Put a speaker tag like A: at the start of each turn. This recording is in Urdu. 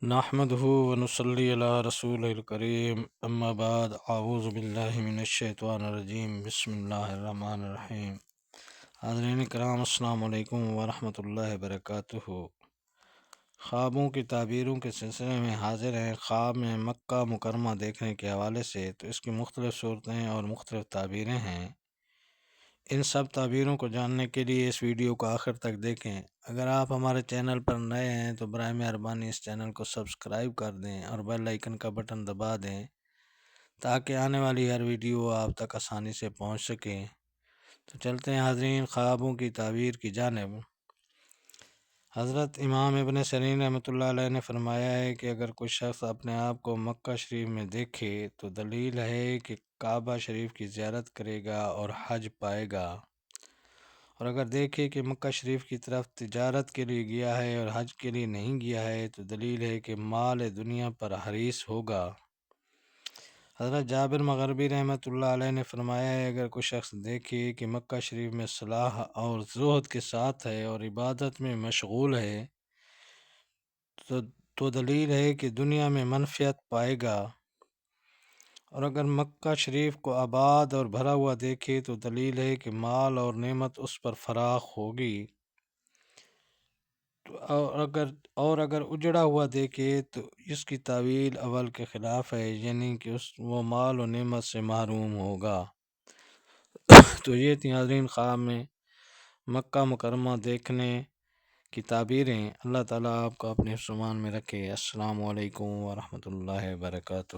A: نحمده ونصلي على رسوله الكريم اما بعد اعوذ باللہ من الشیطان الرجیم بسم اللہ الرحمن الرحیم۔ حاضرین کرام السلام علیکم ورحمۃ اللہ وبرکاتہ۔ خوابوں کی تعبیروں کے سلسلے میں حاضر ہیں۔ خواب میں مکہ مکرمہ دیکھنے کے حوالے سے تو اس کی مختلف صورتیں اور مختلف تعبیریں ہیں۔ ان سب تعبیروں کو جاننے کے لیے اس ویڈیو کو آخر تک دیکھیں۔ اگر آپ ہمارے چینل پر نئے ہیں تو برائے مہربانی اس چینل کو سبسکرائب کر دیں اور بیل آئیکن کا بٹن دبا دیں تاکہ آنے والی ہر ویڈیو آپ تک آسانی سے پہنچ سکے۔ تو چلتے ہیں حاضرین خوابوں کی تعبیر کی جانب۔ حضرت امام ابن سیرین رحمۃ اللہ علیہ نے فرمایا ہے کہ اگر کوئی شخص اپنے آپ کو مکہ شریف میں دیکھے تو دلیل ہے کہ کعبہ شریف کی زیارت کرے گا اور حج پائے گا، اور اگر دیکھے کہ مکہ شریف کی طرف تجارت کے لیے گیا ہے اور حج کے لیے نہیں گیا ہے تو دلیل ہے کہ مال دنیا پر حریص ہوگا۔ حضرت جابر مغربی رحمۃ اللہ علیہ نے فرمایا ہے اگر کوئی شخص دیکھے کہ مکہ شریف میں صلاح اور زہد کے ساتھ ہے اور عبادت میں مشغول ہے تو دلیل ہے کہ دنیا میں منفعت پائے گا، اور اگر مکہ شریف کو آباد اور بھرا ہوا دیکھے تو دلیل ہے کہ مال اور نعمت اس پر فراخ ہوگی، اور اگر اجڑا ہوا دیکھے تو اس کی تعویل اول کے خلاف ہے، یعنی کہ وہ مال و نعمت سے محروم ہوگا۔ تو یہ تھی حاضرین خواب میں مکہ مکرمہ دیکھنے کی تعبیریں۔ اللہ تعالیٰ آپ کو اپنے حفظ و امان میں رکھے۔ السلام علیکم ورحمۃ اللہ وبرکاتہ۔